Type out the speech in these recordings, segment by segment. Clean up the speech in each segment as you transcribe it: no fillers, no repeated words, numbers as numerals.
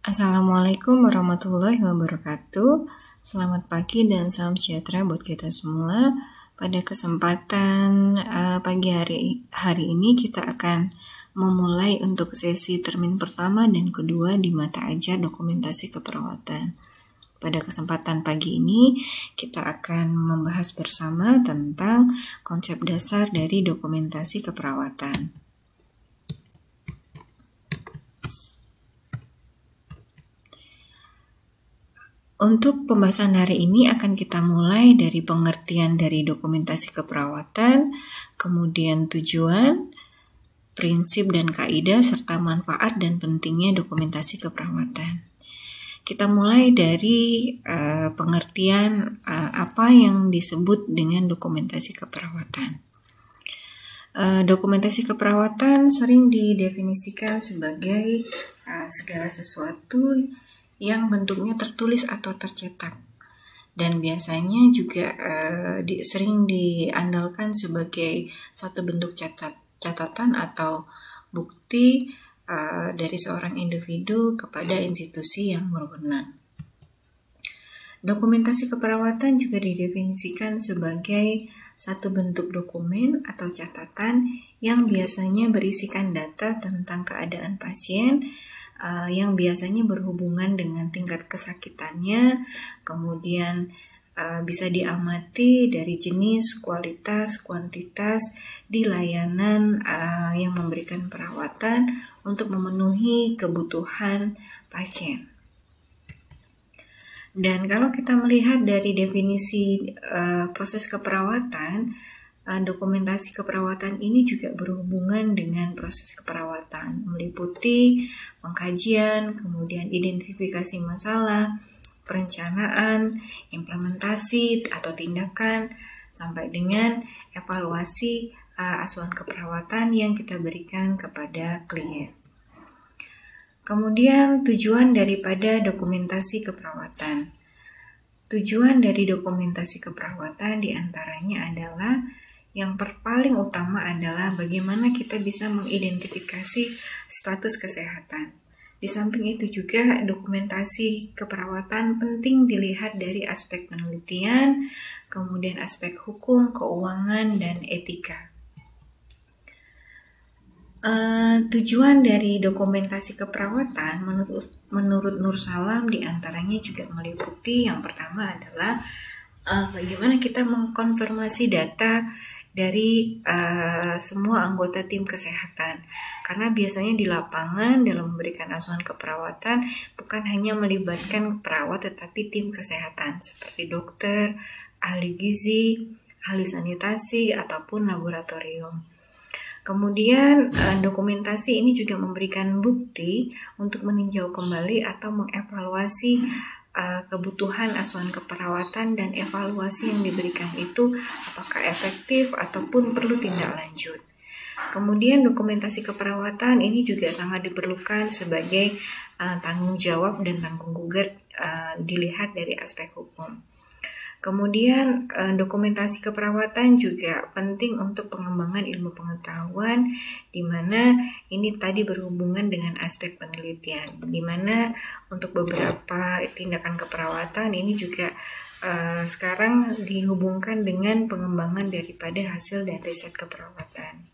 Assalamualaikum warahmatullahi wabarakatuh. Selamat pagi dan salam sejahtera buat kita semua. Pada kesempatan pagi hari ini kita akan memulai untuk sesi termin pertama dan kedua di mata ajar dokumentasi keperawatan. Pada kesempatan pagi ini kita akan membahas bersama tentang konsep dasar dari dokumentasi keperawatan. Untuk pembahasan hari ini akan kita mulai dari pengertian dari dokumentasi keperawatan, kemudian tujuan, prinsip dan kaidah, serta manfaat dan pentingnya dokumentasi keperawatan. Kita mulai dari pengertian apa yang disebut dengan dokumentasi keperawatan. Dokumentasi keperawatan sering didefinisikan sebagai segala sesuatu yang bentuknya tertulis atau tercetak, dan biasanya juga sering diandalkan sebagai suatu bentuk catatan atau bukti dari seorang individu kepada institusi yang berwenang. Dokumentasi keperawatan juga didefinisikan sebagai satu bentuk dokumen atau catatan yang biasanya berisikan data tentang keadaan pasien yang biasanya berhubungan dengan tingkat kesakitannya, kemudian bisa diamati dari jenis, kualitas, kuantitas di layanan yang memberikan perawatan untuk memenuhi kebutuhan pasien. Dan kalau kita melihat dari definisi proses keperawatan, dokumentasi keperawatan ini juga berhubungan dengan proses keperawatan, meliputi pengkajian, kemudian identifikasi masalah, perencanaan, implementasi atau tindakan, sampai dengan evaluasi asuhan keperawatan yang kita berikan kepada klien. Kemudian tujuan daripada dokumentasi keperawatan. Tujuan dari dokumentasi keperawatan diantaranya adalah yang paling utama adalah bagaimana kita bisa mengidentifikasi status kesehatan. Di samping itu juga dokumentasi keperawatan penting dilihat dari aspek penelitian, kemudian aspek hukum, keuangan, dan etika. Tujuan dari dokumentasi keperawatan menurut Nur Salam diantaranya juga meliputi yang pertama adalah bagaimana kita mengkonfirmasi data dari semua anggota tim kesehatan, karena biasanya di lapangan dalam memberikan asuhan keperawatan bukan hanya melibatkan perawat tetapi tim kesehatan seperti dokter, ahli gizi, ahli sanitasi ataupun laboratorium. Kemudian dokumentasi ini juga memberikan bukti untuk meninjau kembali atau mengevaluasi kebutuhan asuhan keperawatan dan evaluasi yang diberikan itu apakah efektif ataupun perlu tindak lanjut. Kemudian dokumentasi keperawatan ini juga sangat diperlukan sebagai tanggung jawab dan tanggung gugat dilihat dari aspek hukum. Kemudian dokumentasi keperawatan juga penting untuk pengembangan ilmu pengetahuan, di mana ini tadi berhubungan dengan aspek penelitian, di mana untuk beberapa tindakan keperawatan ini juga sekarang dihubungkan dengan pengembangan daripada hasil dan riset keperawatan.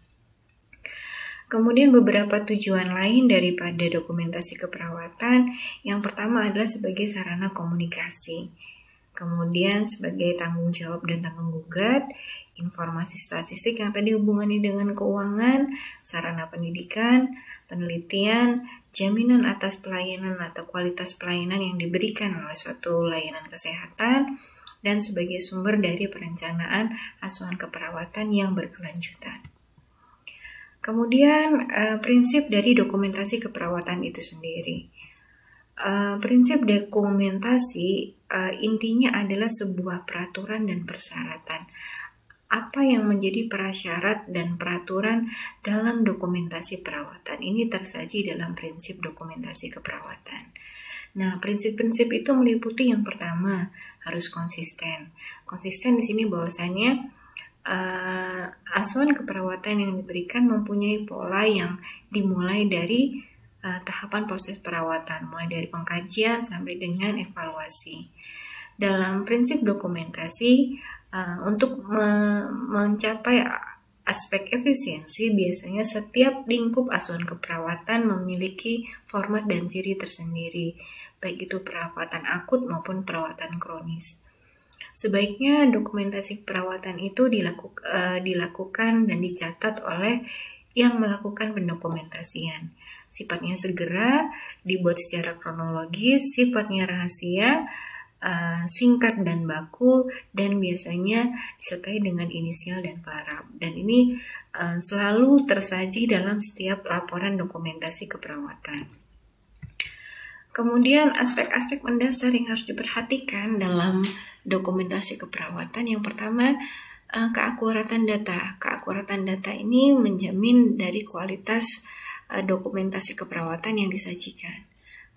Kemudian beberapa tujuan lain daripada dokumentasi keperawatan, yang pertama adalah sebagai sarana komunikasi. Kemudian sebagai tanggung jawab dan tanggung gugat, informasi statistik yang tadi hubungannya dengan keuangan, sarana pendidikan, penelitian, jaminan atas pelayanan atau kualitas pelayanan yang diberikan oleh suatu layanan kesehatan, dan sebagai sumber dari perencanaan asuhan keperawatan yang berkelanjutan. Kemudian prinsip dari dokumentasi keperawatan itu sendiri. Prinsip dokumentasi intinya adalah sebuah peraturan dan persyaratan. Apa yang menjadi prasyarat dan peraturan dalam dokumentasi perawatan ini tersaji dalam prinsip dokumentasi keperawatan. Nah, prinsip-prinsip itu meliputi yang pertama harus konsisten. Konsisten di sini bahwasanya asuhan keperawatan yang diberikan mempunyai pola yang dimulai dari tahapan proses perawatan, mulai dari pengkajian sampai dengan evaluasi. Dalam prinsip dokumentasi, untuk mencapai aspek efisiensi, biasanya setiap lingkup asuhan keperawatan memiliki format dan ciri tersendiri, baik itu perawatan akut maupun perawatan kronis. Sebaiknya dokumentasi perawatan itu dilakukan dan dicatat oleh yang melakukan pendokumentasian. Sifatnya segera, dibuat secara kronologis, sifatnya rahasia, singkat dan baku, dan biasanya disertai dengan inisial dan paraf. Dan ini selalu tersaji dalam setiap laporan dokumentasi keperawatan. Kemudian aspek-aspek mendasar yang harus diperhatikan dalam dokumentasi keperawatan, yang pertama keakuratan data. Keakuratan data ini menjamin dari kualitas dokumentasi keperawatan yang disajikan.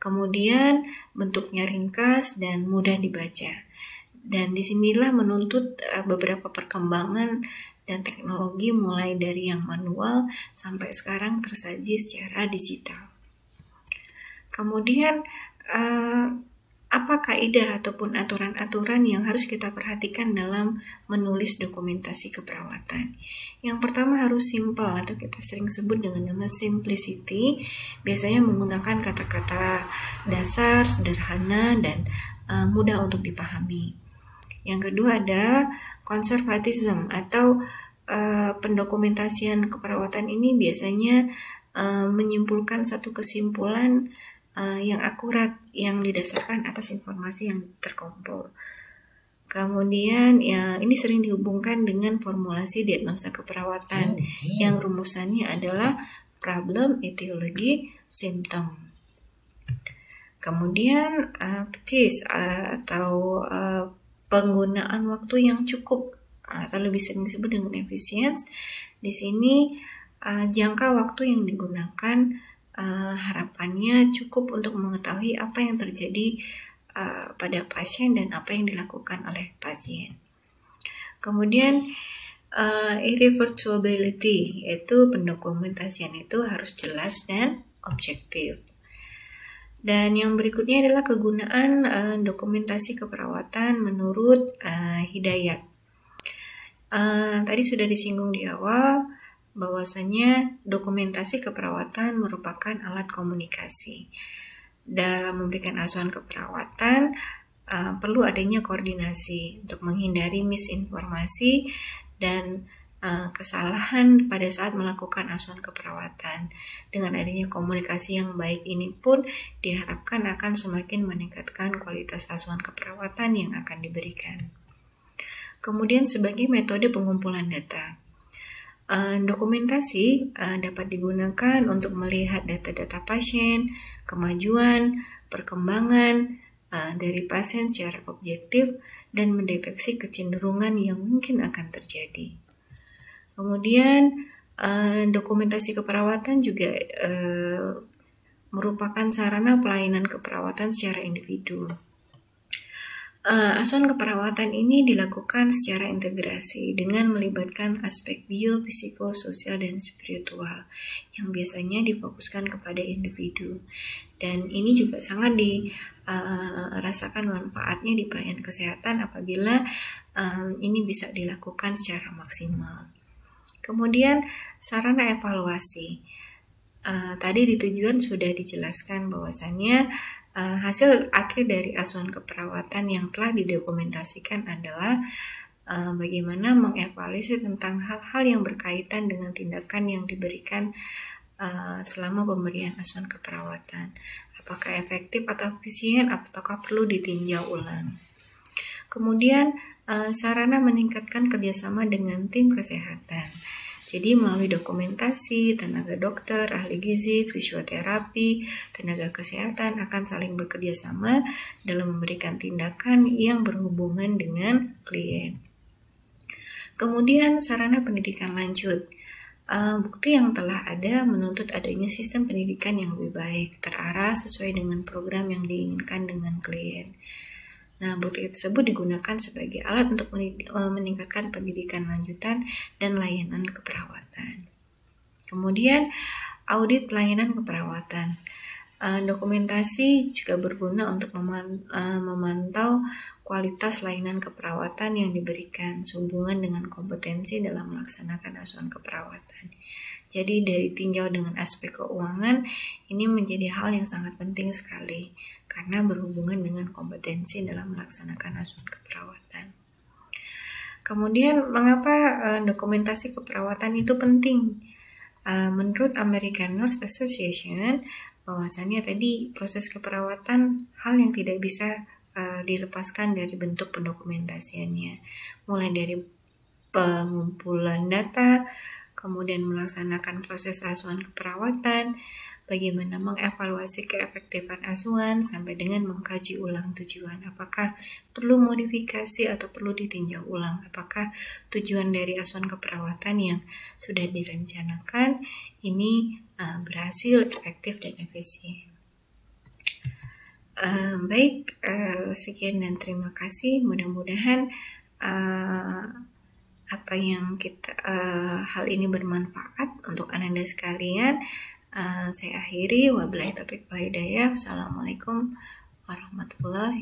Kemudian bentuknya ringkas dan mudah dibaca. Dan disinilah menuntut beberapa perkembangan dan teknologi, mulai dari yang manual sampai sekarang tersaji secara digital. Kemudian apa kaidah ataupun aturan-aturan yang harus kita perhatikan dalam menulis dokumentasi keperawatan? Yang pertama harus simple, atau kita sering sebut dengan nama simplicity. Biasanya menggunakan kata-kata dasar, sederhana, dan mudah untuk dipahami. Yang kedua adalah konservatism, atau pendokumentasian keperawatan ini biasanya menyimpulkan satu kesimpulan yang akurat, yang didasarkan atas informasi yang terkumpul. Kemudian ini sering dihubungkan dengan formulasi diagnosa keperawatan yang rumusannya adalah problem, etiologi, symptom. Kemudian PTIS atau penggunaan waktu yang cukup, atau lebih sering disebut dengan efisiensi. Di sini jangka waktu yang digunakan harapannya cukup untuk mengetahui apa yang terjadi pada pasien dan apa yang dilakukan oleh pasien. Kemudian irreversibility, yaitu pendokumentasian itu harus jelas dan objektif. Dan yang berikutnya adalah kegunaan dokumentasi keperawatan menurut Hidayat. Tadi sudah disinggung di awal bahwasanya dokumentasi keperawatan merupakan alat komunikasi. Dalam memberikan asuhan keperawatan, perlu adanya koordinasi untuk menghindari misinformasi dan kesalahan pada saat melakukan asuhan keperawatan. Dengan adanya komunikasi yang baik ini pun diharapkan akan semakin meningkatkan kualitas asuhan keperawatan yang akan diberikan. Kemudian sebagai metode pengumpulan data, dokumentasi dapat digunakan untuk melihat data-data pasien, kemajuan, perkembangan dari pasien secara objektif, dan mendeteksi kecenderungan yang mungkin akan terjadi. Kemudian dokumentasi keperawatan juga merupakan sarana pelayanan keperawatan secara individu. Asuhan keperawatan ini dilakukan secara integrasi dengan melibatkan aspek bio, psikososial, dan spiritual yang biasanya difokuskan kepada individu. Dan ini juga sangat dirasakan manfaatnya di pelayanan kesehatan apabila ini bisa dilakukan secara maksimal. Kemudian sarana evaluasi. Tadi di tujuan sudah dijelaskan bahwasannya hasil akhir dari asuhan keperawatan yang telah didokumentasikan adalah bagaimana mengevaluasi tentang hal-hal yang berkaitan dengan tindakan yang diberikan selama pemberian asuhan keperawatan. Apakah efektif atau efisien, ataukah perlu ditinjau ulang. Kemudian sarana meningkatkan kerjasama dengan tim kesehatan. Jadi melalui dokumentasi, tenaga dokter, ahli gizi, fisioterapi, tenaga kesehatan akan saling bekerja sama dalam memberikan tindakan yang berhubungan dengan klien. Kemudian sarana pendidikan lanjut. Bukti yang telah ada menuntut adanya sistem pendidikan yang lebih baik, terarah sesuai dengan program yang diinginkan dengan klien. Nah, bukti tersebut digunakan sebagai alat untuk meningkatkan pendidikan lanjutan dan layanan keperawatan. Kemudian, audit pelayanan keperawatan. Dokumentasi juga berguna untuk memantau kualitas layanan keperawatan yang diberikan sehubungan dengan kompetensi dalam melaksanakan asuhan keperawatan. Jadi dari tinjau dengan aspek keuangan, ini menjadi hal yang sangat penting sekali karena berhubungan dengan kompetensi dalam melaksanakan asuhan keperawatan. Kemudian mengapa dokumentasi keperawatan itu penting? Menurut American Nurse Association, bahwasannya tadi proses keperawatan hal yang tidak bisa dilepaskan dari bentuk pendokumentasiannya, mulai dari pengumpulan data, kemudian melaksanakan proses asuhan keperawatan, bagaimana mengevaluasi keefektifan asuhan, sampai dengan mengkaji ulang tujuan, apakah perlu modifikasi atau perlu ditinjau ulang, apakah tujuan dari asuhan keperawatan yang sudah direncanakan ini berhasil, efektif, dan efisien. Baik, sekian dan terima kasih. Mudah-mudahan apa yang hal ini bermanfaat untuk Anda sekalian. Saya akhiri. Wabillahi taufiq wal hidayah. Wassalamualaikum warahmatullahi